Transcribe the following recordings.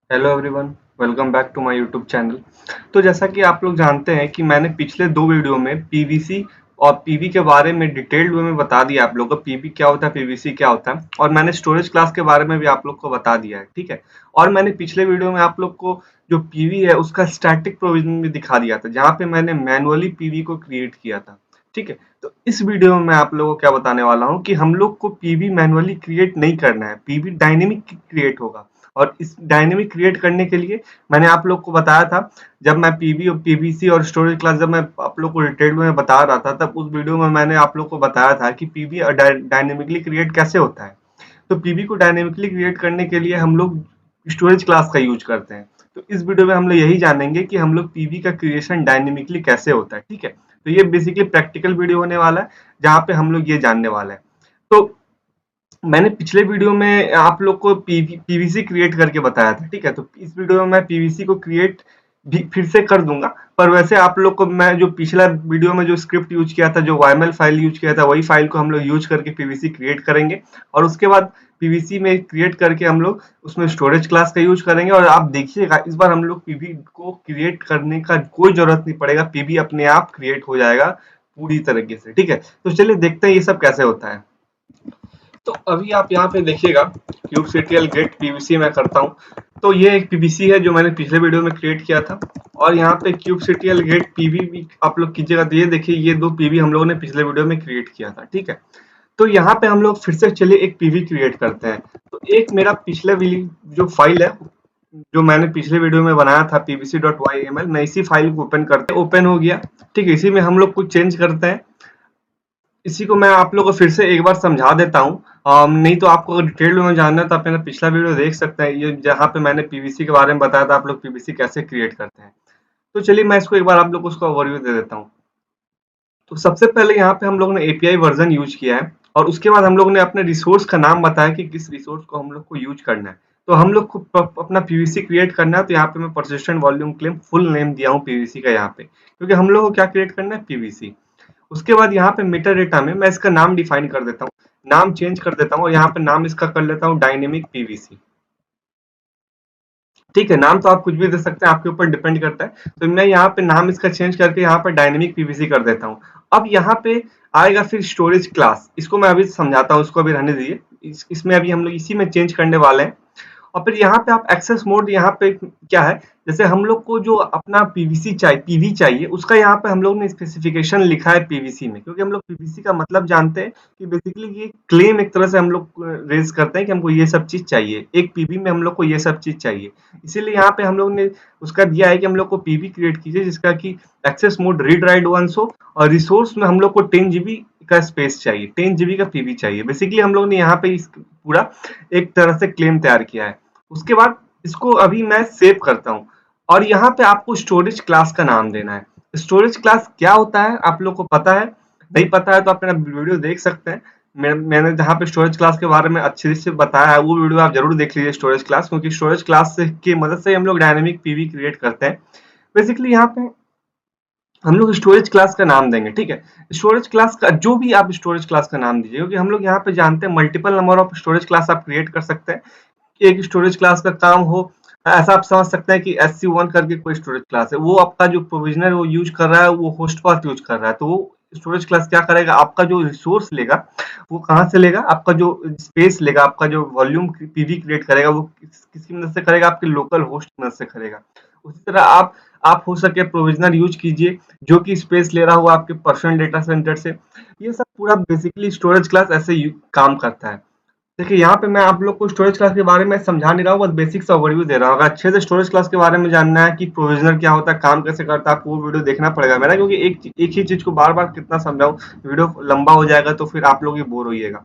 Hello everyone, welcome back to my YouTube channel. तो जैसा कि आप लोग जानते हैं कि मैंने पिछले 2 वीडियो में पीवीसी और पीवी के बारे में डिटेल्ड वे में बता दिया आप लोगों को पीवी क्या होता है, पीवीसी क्या होता है और मैंने स्टोरेज क्लास के बारे में भी आप लोग को बता दिया है, ठीक है। और मैंने पिछले वीडियो में आप लोग को जो पीवी है उसका स्टैटिक प्रोविजन भी दिखा दिया था, जहाँ पे मैंने मैनुअली पीवी को क्रिएट किया था, ठीक है। तो इस वीडियो में मैं आप लोगों को क्या बताने वाला हूँ कि हम लोग को पीवी मैनुअली क्रिएट नहीं करना है, पीवी डायनेमिक क्रिएट होगा। और इस डायनेमिक क्रिएट करने के लिए मैंने आप लोग को बताया था, जब मैं पीवी और पीवीसी और स्टोरेज क्लास जब मैं आप लोग को डिटेल में बता रहा था, तब उस वीडियो में मैंने आप लोग को बताया था कि पीवी डायनेमिकली क्रिएट कैसे होता है। तो पीवी को डायनेमिकली क्रिएट करने के लिए हम लोग स्टोरेज क्लास का यूज करते हैं। तो इस वीडियो में हम लोग यही जानेंगे कि हम लोग पीवी का क्रिएशन डायनेमिकली कैसे होता है, ठीक है। तो ये बेसिकली प्रैक्टिकल वीडियो होने वाला है, जहाँ पे हम लोग ये जानने वाले हैं। तो मैंने पिछले वीडियो में आप लोग को पीवीसी क्रिएट करके बताया था, ठीक है। तो इस वीडियो में मैं पीवीसी को क्रिएट भी फिर से कर दूंगा, पर वैसे आप लोग को मैं जो पिछला वीडियो में जो स्क्रिप्ट यूज किया था, जो YML फाइल यूज किया था, वही फाइल को हम लोग यूज करके पीवीसी क्रिएट करेंगे। और उसके बाद पीवीसी में क्रिएट करके हम लोग उसमें स्टोरेज क्लास का यूज करेंगे। और आप देखिएगा इस बार हम लोग पीवी को क्रिएट करने का कोई जरूरत नहीं पड़ेगा, पीवी अपने आप क्रिएट हो जाएगा पूरी तरीके से, ठीक है। तो चलिए देखते हैं ये सब कैसे होता है। तो अभी आप यहाँ पे देखिएगा क्यूबसीटीएल गेट पीवीसी मैं करता हूँ। तो ये एक पीवीसी है जो मैंने पिछले वीडियो में क्रिएट किया था। और यहाँ पे क्यूबसीटीएल गेट पीवी भी आप लोग कीजिएगा। तो ये देखिए ये 2 पीवी हम लोगों ने पिछले वीडियो में क्रिएट किया था, ठीक है। तो यहाँ पे हम लोग फिर से चलिए एक पीवी क्रिएट करते हैं। तो एक मेरा पिछले जो फाइल है, जो मैंने पिछले वीडियो में बनाया था pvc.yml, मैं इसी फाइल को ओपन हो गया, ठीक है। इसी में हम लोग कुछ चेंज करते हैं। इसी को मैं आप लोगों को फिर से एक बार समझा देता हूँ। नहीं तो आपको अगर डिटेल में जानना है तो आप मेरा पिछला वीडियो देख सकते हैं, ये जहाँ पे मैंने पीवीसी के बारे में बताया था आप लोग पीवीसी कैसे क्रिएट करते हैं। तो चलिए मैं इसको एक बार आप लोग को उसका ओवरव्यू दे देता हूँ। तो सबसे पहले यहाँ पे हम लोग ने एपीआई वर्जन यूज किया है, और उसके बाद हम लोग ने अपने रिसोर्स का नाम बताया कि किस रिसोर्स को हम लोग को यूज करना है। तो हम लोग को अपना पीवीसी क्रिएट करना है, तो यहाँ पे मैं persistent volume claim full name दिया हूँ पीवीसी का यहाँ पे, क्योंकि हम लोग को क्या क्रिएट करना है, पीवीसी। उसके बाद यहाँ पे मेटा डेटा में मैं इसका नाम डिफाइन कर देता हूँ, नाम चेंज कर देता हूँ, और यहाँ पे नाम इसका कर लेता हूँ डायनेमिक पीवीसी, ठीक है। नाम तो आप कुछ भी दे सकते हैं, आपके ऊपर डिपेंड करता है। तो मैं यहाँ पे नाम इसका चेंज करके यहाँ पर डायनेमिक पीवीसी कर देता हूँ। अब यहाँ पे आएगा फिर स्टोरेज क्लास, इसको मैं अभी समझाता हूँ, इसको अभी रहने दीजिए। इसमें अभी हम लोग इसी में चेंज करने वाले हैं। और फिर यहाँ पे आप एक्सेस मोड, यहाँ पे क्या है, जैसे हम लोग को जो अपना पीवीसी चाहिए, पीवी चाहिए, उसका यहाँ पे हम लोग ने स्पेसिफिकेशन लिखा है पीवीसी में, क्योंकि हम लोग पीवीसी का मतलब जानते हैं कि बेसिकली ये क्लेम एक तरह से हम लोग रेज करते हैं कि हमको ये सब चीज चाहिए, एक पीवी में हम लोग को ये सब चीज चाहिए। इसीलिए यहाँ पे हम लोग ने उसका दिया है कि हम लोग को पीवी क्रिएट कीजिए जिसका कि access mode read write once हो, और रिसोर्स में हम लोग को 10 GB का स्पेस चाहिए, 10 GB का पीवी चाहिए। बेसिकली हम लोग ने यहाँ पे इस पूरा एक तरह से क्लेम तैयार किया है। उसके बाद इसको अभी मैं सेव करता हूँ, और यहाँ पे आपको स्टोरेज क्लास का नाम देना है। स्टोरेज क्लास क्या होता है आप लोग को पता है, नहीं पता है तो आप मेरा वीडियो देख सकते हैं। मैंने जहाँ पे स्टोरेज क्लास के बारे में अच्छे से बताया है, वो वीडियो आप जरूर देख लीजिए स्टोरेज क्लास, क्योंकि स्टोरेज क्लास की मदद से हम लोग डायनेमिक पीवी क्रिएट करते हैं। बेसिकली यहाँ पे हम लोग स्टोरेज क्लास का नाम देंगे, ठीक है। स्टोरेज क्लास का जो भी आप स्टोरेज क्लास का नाम दीजिए, क्योंकि हम लोग यहाँ पे जानते हैं multiple number of storage class आप क्रिएट कर सकते हैं। एक स्टोरेज क्लास का काम हो, ऐसा आप समझ सकते हैं कि SC1 करके कोई स्टोरेज क्लास है, वो आपका जो प्रोविजनर वो यूज कर रहा है, वो होस्ट पाथ यूज कर रहा है। तो वो स्टोरेज क्लास क्या करेगा, आपका जो रिसोर्स लेगा वो कहाँ से लेगा, आपका जो स्पेस लेगा, आपका जो वॉल्यूम पीवी क्रिएट करेगा, वो किसकी मदद से करेगा, आपके लोकल होस्ट की मदद से करेगा। उसी तरह आप हो सके प्रोविजनर यूज कीजिए जो कि स्पेस ले रहा हो आपके पर्सनल डेटा सेंटर से। ये सब पूरा बेसिकली स्टोरेज क्लास ऐसे काम करता है। देखिए यहाँ पे मैं आप लोग को स्टोरेज क्लास के बारे में समझा नहीं रहा हूँ, बस बेसिक सा ओवरव्यू दे रहा हूँ। अगर अच्छे से स्टोरेज क्लास के बारे में जानना है कि प्रोविजनर क्या होता है, काम कैसे करता है, आपको वो वीडियो देखना पड़ेगा मेरा, क्योंकि एक ही चीज को बार बार कितना समझाऊं, वीडियो लंबा हो जाएगा तो फिर आप लोग ही बोर होइएगा,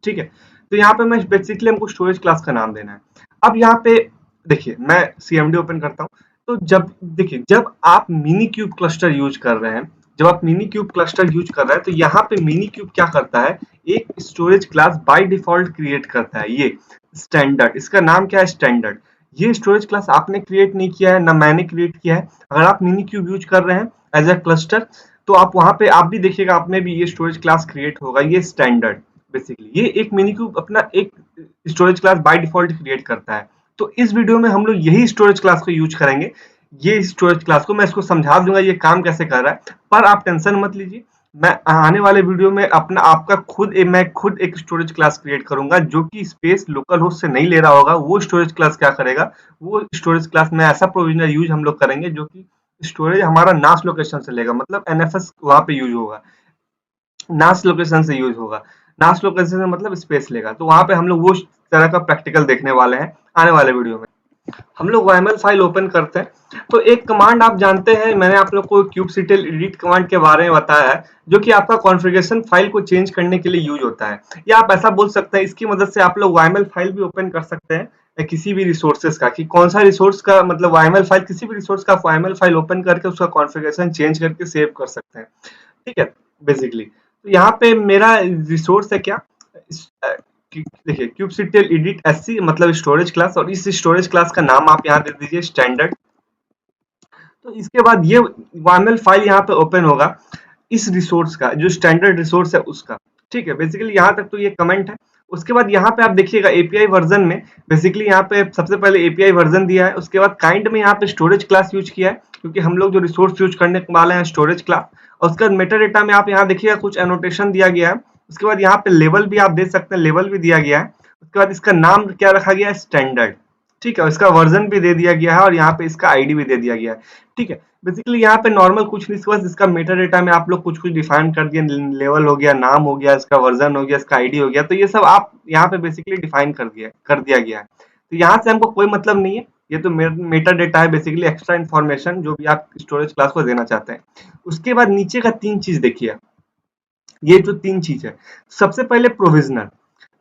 ठीक है। तो यहाँ पे मैं बेसिकली हमको स्टोरेज क्लास का नाम देना है। अब यहाँ पे देखिए मैं CMD ओपन करता हूँ। तो जब देखिए जब आप मिनी क्यूब क्लस्टर यूज कर रहे हैं, जब आप मिनी क्यूब क्लस्टर यूज कर रहे हैं, तो यहाँ पे मिनी क्यूब क्या करता है, एक storage class by default create करता है, ये स्टैंडर्ड, इसका नाम क्या है, स्टैंडर्ड। ये स्टोरेज क्लास आपने क्रिएट नहीं किया है, ना मैंने क्रिएट किया है। अगर आप मिनी क्यूब यूज कर रहे हैं एज अ क्लस्टर, तो आप वहां पे आप भी देखिएगा, आप में भी ये स्टोरेज क्लास क्रिएट होगा, ये स्टैंडर्ड। बेसिकली ये एक मिनी क्यूब अपना एक storage class by default create करता है। तो इस वीडियो में हम लोग यही स्टोरेज क्लास को यूज करेंगे। ये स्टोरेज क्लास को मैं इसको समझा दूंगा ये काम कैसे कर रहा है, पर आप टेंशन मत लीजिए। मैं आने वाले वीडियो में मैं खुद एक स्टोरेज क्लास क्रिएट करूंगा जो कि स्पेस लोकल होस्ट से नहीं ले रहा होगा। वो स्टोरेज क्लास क्या करेगा, वो स्टोरेज क्लास में ऐसा प्रोविजनल यूज हम लोग करेंगे जो कि स्टोरेज हमारा नास लोकेशन से लेगा, मतलब एनएफएस वहां पे यूज होगा, नास लोकेशन से यूज होगा। नास लोकेशन से मतलब स्पेस लेगा, तो वहां पे हम लोग वो तरह का प्रैक्टिकल देखने वाले हैं आने वाले वीडियो में। हम लोग YML फाइल ओपन करते हैं, तो एक कमांड आप जानते हैं, मैंने आप लोग को kubectl एडिट कमांड के बारे में बताया है, जो कि आपका कॉन्फ़िगरेशन फाइल को चेंज करने के लिए यूज होता है। या आप ऐसा बोल सकते हैं, इसकी मदद से आप लोग YML फाइल भी ओपन कर सकते हैं किसी भी रिसोर्सेज का, कि कौन सा रिसोर्स का मतलब YML फाइल, किसी भी रिसोर्स का YML फाइल ओपन करके उसका कॉन्फ़िगरेशन चेंज करके सेव कर सकते हैं। ठीक है, बेसिकली तो यहाँ पे मेरा रिसोर्स है क्या, देखिए kubectl edit sc मतलब स्टोरेज क्लास, और इस स्टोरेज क्लास का नाम आप यहाँ दे दीजिए स्टैंडर्ड। तो इसके बाद ये YML फाइल यहाँ पे ओपन होगा इस रिसोर्स का, जो स्टैंडर्ड रिसोर्स है उसका। ठीक है, बेसिकली यहाँ तक तो ये कमेंट है। उसके बाद यहाँ पे आप देखिएगा एपीआई वर्जन में, बेसिकली यहाँ पे सबसे पहले एपीआई वर्जन दिया है, उसके बाद काइंड में यहाँ पे स्टोरेज क्लास यूज किया है, क्योंकि हम लोग जो रिसोर्स यूज करने वाले हैं स्टोरेज क्लास। और उसके बाद मेटा डेटा में आप यहाँ देखिएगा कुछ एनोटेशन दिया गया है। उसके बाद यहाँ पे लेवल भी आप देख सकते हैं, लेवल भी दिया गया है। उसके बाद इसका नाम क्या रखा गया है, स्टैंडर्ड। ठीक है, इसका वर्जन भी दे दिया गया है और यहाँ पे इसका आईडी भी दे दिया गया है। ठीक है, बेसिकली यहाँ पे नॉर्मल कुछ नहीं, बस इसका मेटा डेटा में आप लोग कुछ कुछ डिफाइन कर दिया, लेवल हो गया, नाम हो गया, इसका वर्जन हो गया, इसका आईडी हो गया, तो ये सब आप यहाँ पे बेसिकली डिफाइन कर दिया गया है। तो यहाँ से हमको कोई मतलब नहीं है, ये तो मेटा डेटा है, बेसिकली एक्स्ट्रा इन्फॉर्मेशन जो भी आप स्टोरेज क्लास को देना चाहते हैं। उसके बाद नीचे का 3 चीज देखिए, ये जो 3 चीज है, सबसे पहले प्रोविजनल,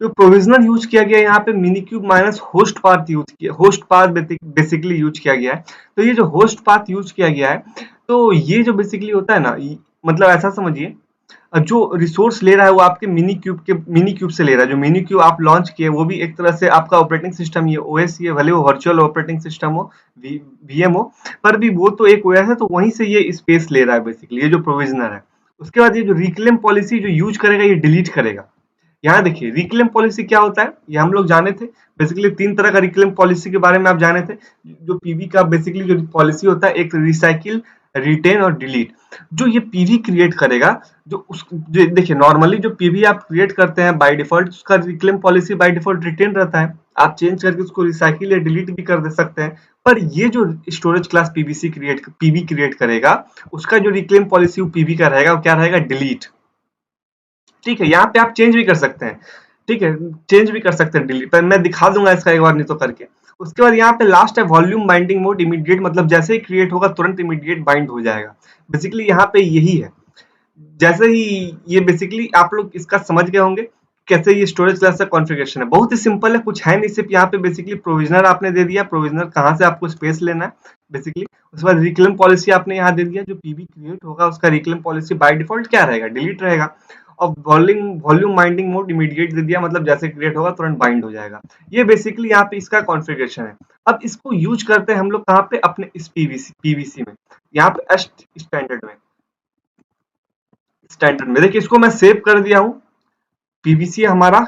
जो प्रोविजनल यूज किया गया है यहाँ पे mini cube minus host path use किया, होस्ट पाथ बेसिकली यूज किया गया है। तो ये जो होस्ट पाथ यूज किया गया है, तो ये जो बेसिकली होता है ना, मतलब ऐसा समझिए, जो रिसोर्स ले रहा है वो आपके मिनी क्यूब से ले रहा है। जो मिनी क्यूब आप लॉन्च किए वो भी एक तरह से आपका ऑपरेटिंग सिस्टम, ये ओएस, ये भले वो वर्चुअल ऑपरेटिंग सिस्टम हो, वीएम हो, पर भी वो तो एक ओएस है, तो वहीं से ये स्पेस ले रहा है बेसिकली, ये जो प्रोविजनर है। उसके बाद ये जो रिक्लेम पॉलिसी जो यूज करेगा, ये डिलीट करेगा। यहाँ देखिए रिक्लेम पॉलिसी क्या होता है, ये हम लोग जाने थे। बेसिकली 3 तरह का रिक्लेम पॉलिसी के बारे में आप जाने थे। जो पीवी का बेसिकली जो पॉलिसी होता है, एक रिसाइकिल, रिटेन और डिलीट। जो ये पीवी क्रिएट करेगा, जो देखिए नॉर्मली जो पीवी आप क्रिएट करते हैं बाय डिफॉल्ट, उसका reclaim policy by default retain रहता है। आप चेंज करके उसको रिसाइकिल या डिलीट भी कर दे सकते हैं। पर ये जो स्टोरेज क्लास पीवी क्रिएट करेगा, उसका जो रिक्लेम पॉलिसी पीवी का रहेगा, वो क्या रहेगा, डिलीट। ठीक है, यहाँ पे आप चेंज भी कर सकते हैं। ठीक है, चेंज भी कर सकते हैं डिलीट, पर मैं दिखा दूंगा इसका एक बार नहीं तो करके। उसके बाद यहाँ पे लास्ट है वॉल्यूम बाइंडिंग मोड इमीडिएट, मतलब जैसे ही क्रिएट होगा तुरंत इमीडिएट बाइंड हो जाएगा। बेसिकली यहाँ पे यही है। जैसे ही ये बेसिकली आप लोग इसका समझ गए होंगे कैसे ये स्टोरेज क्लास का कॉन्फ़िगरेशन है। बहुत ही सिंपल है, कुछ है नहीं, सिर्फ यहाँ पे बेसिकली प्रोविजनर आपने दे दिया, प्रोविजनर कहाँ से आपको स्पेस लेना है बेसिकली। उसके बाद रिक्लेम पॉलिसी आपने यहाँ दे दिया, जो पीवी क्रिएट होगा उसका रिक्लेम पॉलिसी बाय डिफॉल्ट क्या रहेगा, डिलीट रहेगा। और वॉल्यूम बाइंडिंग मोड इमीडिएट दे दिया, मतलब जैसे क्रिएट होगा तुरंत बाइंड हो जाएगा। ये बेसिकली यहाँ पे इसका कॉन्फ़िगरेशन है। अब इसको यूज करते हैं हम लोग कहाँ पे, अपने इस पीवीसी में, यहाँ पे स्टैंडर्ड में देखिए, इसको मैं सेव कर दिया हूँ, पीवीसी हमारा,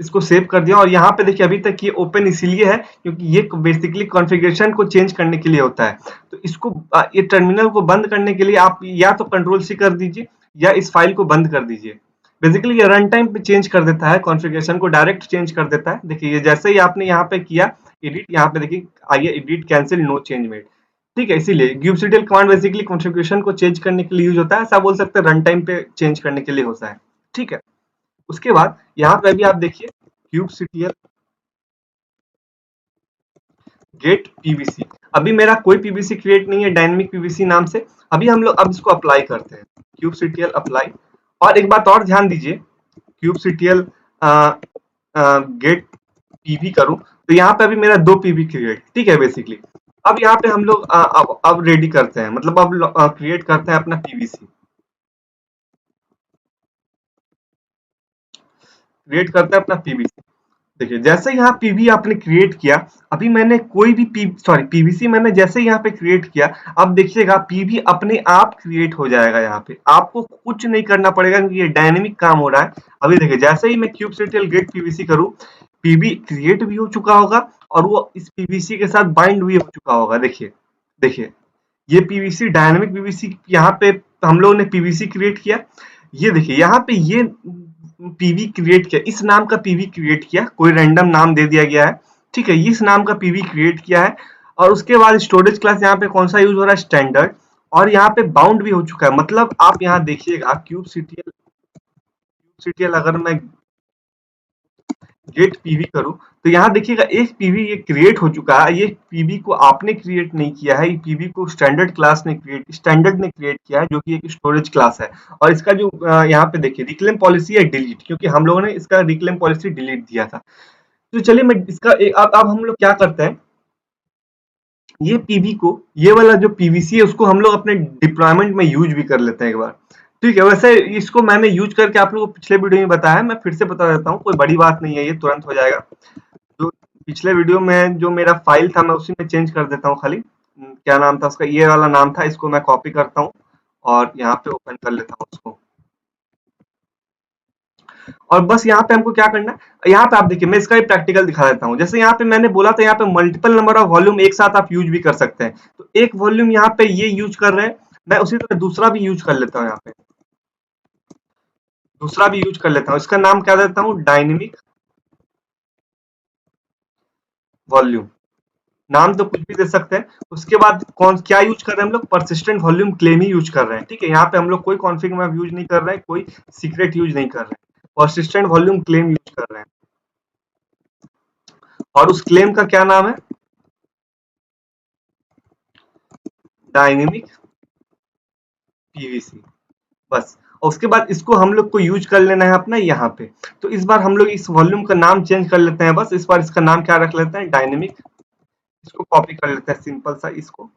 इसको सेव कर दिया। और यहाँ पे देखिए अभी तक ये ओपन इसीलिए है क्योंकि ये बेसिकली कॉन्फ़िगरेशन को चेंज करने के लिए होता है। तो इसको ये टर्मिनल को बंद करने के लिए आप या तो कंट्रोल सी कर दीजिए या इस फाइल को बंद कर दीजिए। बेसिकली ये रन टाइम पे चेंज कर देता है, कॉन्फ़िगरेशन को डायरेक्ट चेंज कर देता है। देखिए ये जैसे ही आपने यहाँ पे किया एडिट, यहाँ पे देखिए आइए edit cancel no change made. ठीक है, इसीलिए kubectl कमांड बेसिकली कॉन्फ़िगरेशन को चेंज करने के लिए यूज होता है, ऐसा बोल सकते हैं रन टाइम पे चेंज करने के लिए होता है। ठीक है, उसके बाद यहाँ पे भी आप देखिए kubectl गेट पीवीसी, अभी मेरा कोई पीवीसी क्रिएट नहीं है डायनेमिक पीवीसी नाम से। अभी हम लोग अब इसको अप्लाई करते हैं, kubectl अप्लाई। और एक बात और ध्यान दीजिए, kubectl गेट पीवी करूं तो यहाँ पे अभी मेरा 2 पीवी क्रिएट, ठीक है बेसिकली। अब यहाँ पे हम लोग अब रेडी करते हैं, मतलब अब क्रिएट करते हैं अपना पीवीसी, क्रिएट करते हैं अपना पीवीसी। देखिए जैसे यहाँ पीवी आपने क्रिएट किया, अभी मैंने कोई भी पीवीसी मैंने जैसे यहाँ पे क्रिएट किया, अब देखिएगा पीवी अपने आप क्रिएट हो जाएगा। यहाँ पे आपको कुछ नहीं करना पड़ेगा क्योंकि ये डायनेमिक काम हो रहा है। अभी देखिए जैसे ही मैं kubectl गेट पीवीसी करूँ, पीबी क्रिएट भी हो चुका होगा और वो इस पीवीसी के साथ बाइंड भी हो चुका होगा। देखिए देखिए, ये पीवीसी डायनामिक पीवीसी, यहाँ पे हम लोगों ने पीवीसी क्रिएट किया। ये देखिए यहाँ पे ये पीवी क्रिएट किया, इस नाम का पीवी क्रिएट किया, कोई रैंडम नाम दे दिया गया है, ठीक है, इस नाम का पीवी क्रिएट किया है। और उसके बाद स्टोरेज क्लास यहाँ पे कौन सा यूज हो रहा है, स्टैंडर्ड, और यहाँ पे बाउंड भी हो चुका है। मतलब आप यहाँ देखिएगा क्यूबसीटीएल अगर मैं गेट पीवी करूं तो यहाँ देखिएगा एक पीवी ये क्रिएट हो चुका है। ये पीवी को आपने क्रिएट नहीं किया है, ये पीवी को स्टैंडर्ड ने क्रिएट किया है, जो कि एक स्टोरेज क्लास है। और इसका जो यहाँ पे देखिए रिक्लेम पॉलिसी है डिलीट, क्योंकि हम लोगों ने इसका रिक्लेम पॉलिसी डिलीट दिया था। तो चलिए मैं इसका अब हम लोग क्या करते हैं, ये पीवी को, ये वाला जो पीवीसी है उसको हम लोग अपने डिप्लॉयमेंट में यूज भी कर लेते हैं एक बार। ठीक है, वैसे इसको मैंने यूज करके आप लोगों को पिछले वीडियो में बताया है, मैं फिर से बता देता हूँ, कोई बड़ी बात नहीं है, ये तुरंत हो जाएगा। जो पिछले वीडियो में जो मेरा फाइल था मैं उसी में चेंज कर देता हूँ खाली। क्या नाम था उसका, ये वाला नाम था, इसको मैं कॉपी करता हूँ और यहाँ पे ओपन कर लेता हूँ उसको। और बस यहाँ पे हमको क्या करना है, यहाँ पे आप देखिए मैं इसका भी प्रैक्टिकल दिखा देता हूँ। जैसे यहाँ पे मैंने बोला था, यहाँ पे मल्टीपल नंबर ऑफ वॉल्यूम एक साथ आप यूज भी कर सकते हैं। तो एक वॉल्यूम यहाँ पे ये यूज कर रहे हैं, मैं उसी तरह दूसरा भी यूज कर लेता हूँ। यहाँ पे दूसरा भी यूज कर लेता हूँ, इसका नाम क्या देता हूँ, डायनेमिक वॉल्यूम। नाम तो कुछ भी दे सकते हैं। उसके बाद कौन क्या यूज कर रहे हैं हम लोग, परसिस्टेंट वॉल्यूम क्लेम ही यूज कर रहे हैं। ठीक है, यहाँ पे हम लोग कोई कॉन्फिग मैप यूज नहीं कर रहे हैं, कोई सीक्रेट यूज नहीं कर रहे हैं, परसिस्टेंट वॉल्यूम क्लेम यूज कर रहे हैं। और उस क्लेम का क्या नाम है, डायनेमिक पीवीसी। बस, और उसके बाद इसको हम लोग को यूज कर लेना है अपना यहाँ पे। तो इस बार हम लोग इस वॉल्यूम का नाम चेंज कर लेते हैं। बस इस बार इसका नाम क्या रख लेते हैं, डायनेमिक। इसको कॉपी कर लेते हैं सिंपल सा इसको।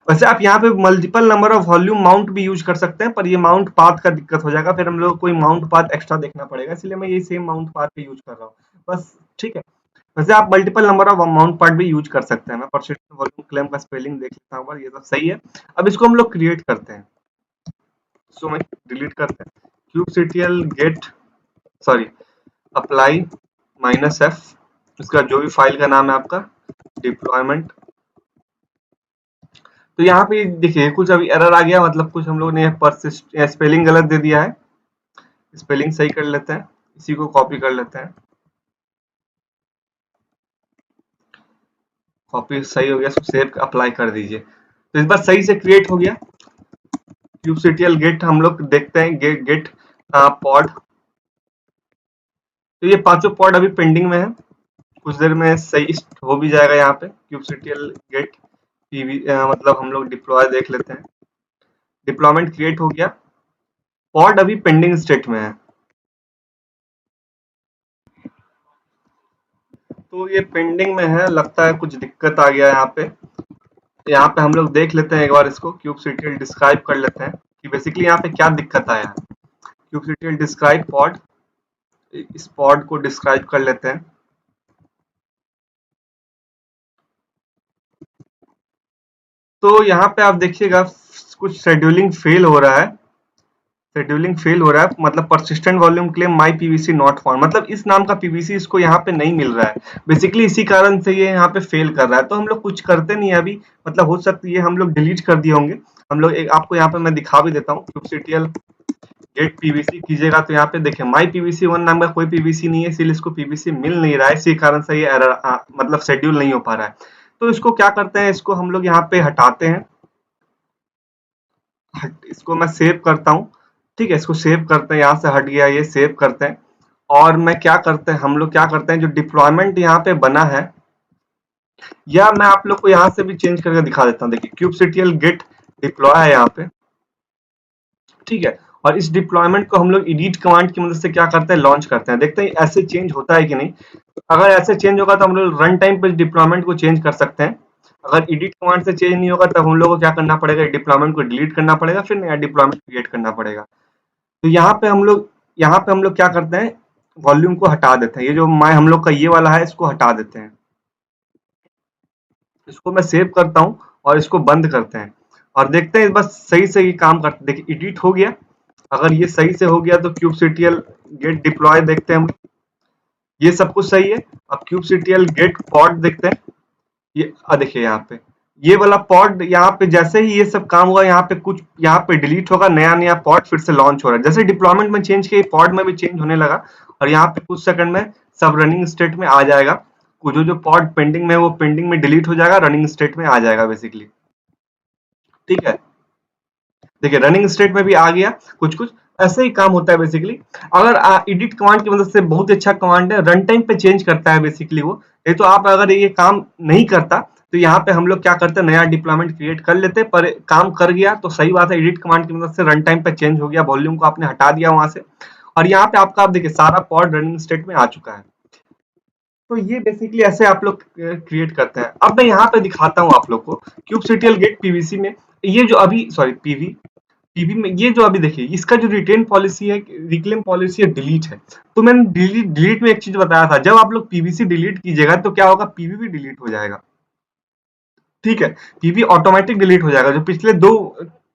वैसे आप यहाँ पे multiple number of volume mount भी यूज कर सकते हैं, पर ये माउंट पाथ का दिक्कत हो जाएगा, फिर हम लोग को कोई माउंट पाथ एक्स्ट्रा देखना पड़ेगा, इसलिए मैं ये सेम माउंट पाथ पे यूज कर रहा हूँ। बस, ठीक है। वैसे आप multiple number of mount part भी यूज कर सकते हैं। मैं परसिस्टेंट वॉल्यूम क्लेम का स्पेलिंग देख लेता हूँ, ये सब सही है। अब इसको हम लोग क्रिएट करते हैं, इसको मैं डिलीट करते हैं। kubectl get, sorry, apply -f, इसका जो भी फाइल का नाम है आपका, डिप्लॉयमेंट। तो यहाँ पे देखिए कुछ अभी एरर आ गया, मतलब कुछ हम लोग ने स्पेलिंग गलत दे दिया है। स्पेलिंग सही कर लेते हैं, इसी को कॉपी कर लेते हैं। कॉपी सही हो गया, इसको सेव अप्लाई कर दीजिए। तो इस बार सही से क्रिएट हो गया। kubectl गेट हम लोग देखते हैं, गेट पॉड। तो ये पांचों पॉड अभी पेंडिंग में है, कुछ देर में सही हो भी जाएगा। यहाँ पे kubectl गेट पीवी मतलब हम लोग डिप्लॉय देख लेते हैं। डिप्लॉयमेंट क्रिएट हो गया, पॉड अभी पेंडिंग स्टेट में है। तो ये पेंडिंग में है, लगता है कुछ दिक्कत आ गया यहाँ पे। यहाँ पे हम लोग देख लेते हैं एक बार, इसको kubectl डिस्क्राइब कर लेते हैं कि बेसिकली यहाँ पे क्या दिक्कत आया है। kubectl डिस्क्राइब पॉड, इस पॉड को डिस्क्राइब कर लेते हैं। तो यहाँ पे आप देखिएगा कुछ शेड्यूलिंग फेल हो रहा है, मतलब persistent volume claim my PVC not found, मतलब इस नाम का पीवीसी इसको यहाँ पे नहीं मिल रहा है। बेसिकली इसी कारण से ये यहाँ पे फेल कर रहा है। तो हम लोग कुछ करते नहीं है अभी, मतलब हो सकती है हम लोग डिलीट कर दिए होंगे। हम लोग एक आपको यहाँ पे मैं दिखा भी देता हूँ, kubectl गेट पीवीसी कीजिएगा तो यहाँ पे देखिए माई पीवीसी वन नाम का कोई पीवीसी नहीं है, इसलिए इसको पीवीसी मिल नहीं रहा है, इसी कारण से ये एरर मतलब शेड्यूल नहीं हो पा रहा है। तो इसको क्या करते हैं, इसको हम लोग यहाँ पे हटाते हैं। इसको मैं सेव करता हूँ, ठीक है, इसको सेव करते हैं, यहाँ से हट गया, ये सेव करते हैं। और मैं क्या करते हैं, हम लोग क्या करते हैं, जो डिप्लॉयमेंट यहाँ पे बना है, या मैं आप लोग को यहाँ से भी चेंज करके दिखा देता हूँ। देखिए kubectl गेट डिप्लॉय है यहाँ पे, ठीक है। और इस डिप्लॉयमेंट को हम लोग एडिट कमांड की मदद से क्या करते हैं, लॉन्च करते हैं। देखते हैं ऐसे चेंज होता है कि नहीं। अगर ऐसे चेंज होगा तो हम लोग रन टाइम पे डिप्लॉयमेंट को चेंज कर सकते हैं। अगर एडिट कमांड से चेंज नहीं होगा तब हम लोग को क्या करना पड़ेगा, डिप्लॉयमेंट को डिलीट करना पड़ेगा, फिर नया डिप्लॉयमेंट क्रिएट करना पड़ेगा। तो यहाँ पे हम लोग क्या करते हैं, वॉल्यूम को हटा देते हैं। ये जो माय हम लोग का ये वाला है, इसको हटा देते हैं। इसको मैं सेव करता हूँ और इसको बंद करते हैं और देखते हैं बस सही से ये काम करते। देखिए एडिट हो गया, अगर ये सही से हो गया तो kubectl गेट डिप्लॉय देखते हैं हम। ये सब कुछ सही है। अब kubectl गेट पॉड देखते हैं। ये देखिए यहाँ पे ये वाला पॉड, यहाँ पे जैसे ही ये सब काम हुआ, यहाँ पे कुछ यहाँ पे डिलीट होगा, नया नया पॉड फिर से लॉन्च हो रहा है। जैसे डिप्लॉयमेंट में चेंज किया, पॉड में भी चेंज होने लगा, और यहाँ पे कुछ सेकंड में सब रनिंग स्टेट में आ जाएगा। जो जो पॉड पेंडिंग में है, वो पेंडिंग में डिलीट हो जाएगा, रनिंग स्टेट में आ जाएगा बेसिकली। ठीक है, देखिए रनिंग स्टेट में भी आ गया। कुछ कुछ ऐसे ही काम होता है बेसिकली। अगर एडिट कमांड की मदद से, बहुत अच्छा कमांड है, रन टाइम पे चेंज करता है बेसिकली वो। ये तो आप अगर ये काम नहीं करता तो यहाँ पे हम लोग क्या करते हैं, नया डिप्लॉयमेंट क्रिएट कर लेते, पर काम कर गया तो सही बात है। एडिट कमांड की मदद से रन टाइम पे चेंज हो गया, वॉल्यूम को आपने हटा दिया वहां से, और यहाँ पे आपका, आप देखिए सारा पॉड रनिंग स्टेट में आ चुका है। तो ये बेसिकली ऐसे आप लोग क्रिएट करते हैं। अब मैं यहाँ पे दिखाता हूँ आप लोग को kubectl गेट पीवीसी में। ये जो अभी, सॉरी पीवी पीवी में, ये जो अभी देखिए इसका जो रिटेन पॉलिसी है, रिक्लेम पॉलिसी है, डिलीट है। तो मैंने डिलीट में एक चीज बताया था, जब आप लोग पीवीसी डिलीट कीजिएगा तो क्या होगा, पीवी भी डिलीट हो जाएगा। ठीक है, पीवी ऑटोमेटिक डिलीट हो जाएगा, जो पिछले दो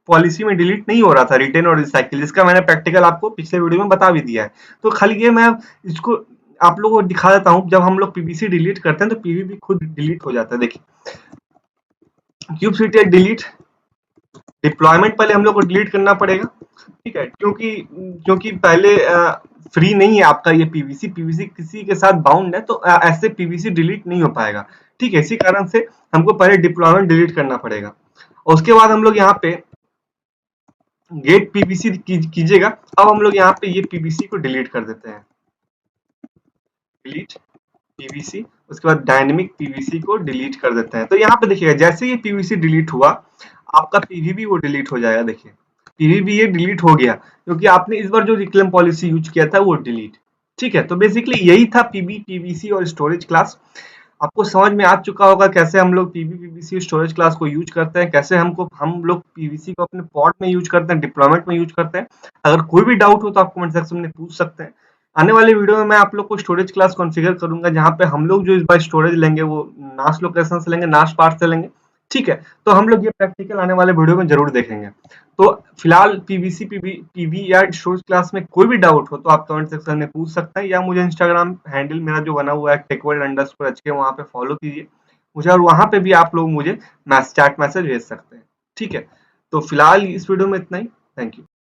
पॉलिसी में डिलीट नहीं हो रहा था, रिटेन और रिसाइकिल, जिसका मैंने प्रैक्टिकल आपको पिछले वीडियो में बता भी दिया है। तो खाली ये मैं इसको आप लोगों को दिखा देता हूँ। जब हम लोग पीवीसी डिलीट करते हैं तो पीवी भी खुद डिलीट हो जाता है। देखिए kubectl डिलीट डिप्लॉयमेंट, पहले हम लोग को डिलीट करना पड़ेगा। ठीक है, क्योंकि क्योंकि पहले फ्री नहीं है आपका ये पीवीसी, पीवीसी किसी के साथ बाउंड है, तो ऐसे पीवीसी डिलीट नहीं हो पाएगा। ठीक है, इसी कारण से हमको पहले डिप्लॉयमेंट डिलीट करना पड़ेगा, और उसके बाद हम लोग यहाँ पे गेट पीवीसी कीजिएगा। अब हम लोग यहाँ पे ये पीवीसी को डिलीट कर देते हैं, डिलीट पीवीसी। उसके बाद डायनेमिक पीवीसी को डिलीट कर देते हैं। तो यहाँ पे देखिएगा, जैसे ये पीवीसी डिलीट हुआ, आपका पीवी भी वो डिलीट हो जाएगा। देखिए पीवी भी ये डिलीट हो गया, क्योंकि आपने इस बार जो रिक्लेम पॉलिसी यूज किया था वो डिलीट। ठीक है, तो बेसिकली यही था पीबी, पीवीसी और स्टोरेज क्लास। आपको समझ में आ चुका होगा कैसे हम लोग पीबी, पीवीसी स्टोरेज क्लास को यूज करते हैं, कैसे हम लोग पीवीसी को अपने पॉड में यूज करते हैं, डिप्लॉयमेंट में यूज करते हैं। अगर कोई भी डाउट हो तो आप कमेंट सेक्शन में पूछ सकते हैं। आने वाले वीडियो में मैं आप लोग को स्टोरेज क्लास कॉन्फ़िगर करूंगा, जहां पे हम लोग जो इस बार स्टोरेज लेंगे वो नास लोकेशन से लेंगे, नास पार्ट से लेंगे। ठीक है, तो हम लोग ये प्रैक्टिकल आने वाले वीडियो में जरूर देखेंगे। तो फिलहाल पीवीसी, पीवी या स्टोरेज क्लास में कोई भी डाउट हो तो आप कमेंट सेक्शन में पूछ सकते हैं, या मुझे इंस्टाग्राम हैंडल मेरा जो बना हुआ है techworld_hk, वहां पे फॉलो कीजिए मुझे, और वहां पे भी आप लोग मुझे चैट मैसेज भेज सकते हैं। ठीक है, तो फिलहाल इस वीडियो में इतना ही। Thank you.